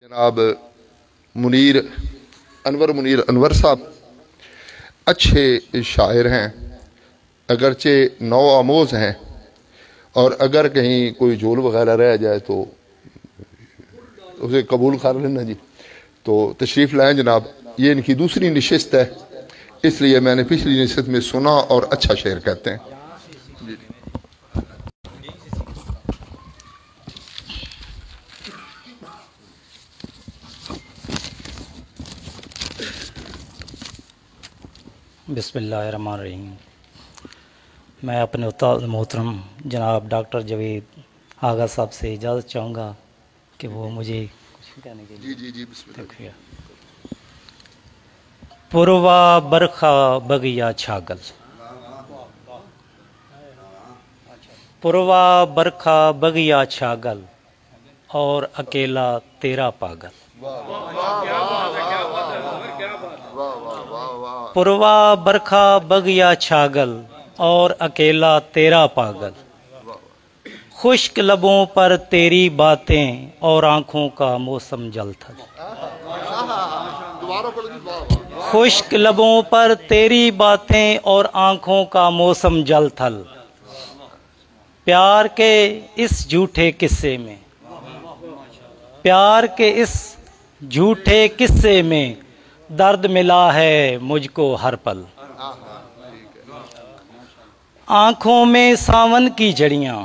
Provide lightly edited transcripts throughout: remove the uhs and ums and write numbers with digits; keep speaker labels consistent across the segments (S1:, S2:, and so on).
S1: जनाब मुनीर अनवर अनवर साहब अच्छे शायर हैं, अगरचे नौ आमोज़ हैं, और अगर कहीं कोई झोल वगैरह रह जाए तो उसे कबूल कर लेना जी। तो तशरीफ़ लाएँ जनाब, ये इनकी दूसरी नशिस्त है, इसलिए मैंने पिछली नशिस्त में सुना और अच्छा शेर कहते हैं।
S2: बिस्मिल्लाहिर्रहमानिर्रहीम। मैं अपने उस्ताद मोहतरम जनाब डॉक्टर जवेद आगा साहब से इजाज़त चाहूँगा कि वो मुझे कुछ कहने के लिए।
S1: जी बिस्मिल्लाह।
S2: पुरवा बरखा बगिया छागल, पुरवा बरखा बगिया छागल और अकेला तेरा पागल। पुरवा बरखा बगिया छागल और अकेला तेरा पागल, खुश्क लबों पर तेरी बातें और आंखों का मौसम जल थल। खुश्क लबों पर तेरी बातें और आंखों का मौसम जल थल। प्यार के इस झूठे किस्से में, प्यार के इस झूठे किस्से में दर्द मिला है मुझको हर पल। आंखों में सावन की झड़ियाँ,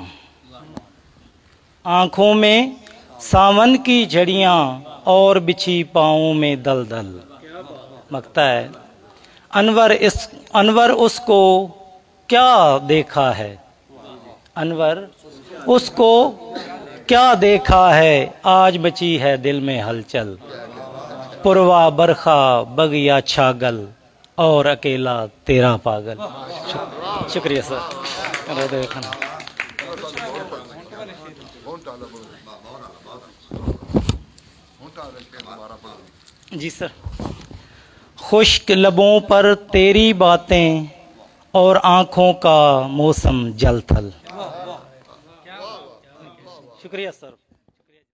S2: आंखों में सावन की झड़ियाँ और बिछी पाँवों में दलदल। मकता है अनवर उसको क्या देखा है, अनवर उसको क्या देखा है, आज बची है दिल में हलचल। पुरवा बरखा बगिया छागल और अकेला तेरा पागल। शुक्रिया सर। जी सर। खुश्क लबों पर तेरी बातें और आंखों का मौसम जल थल। शुक्रिया सर।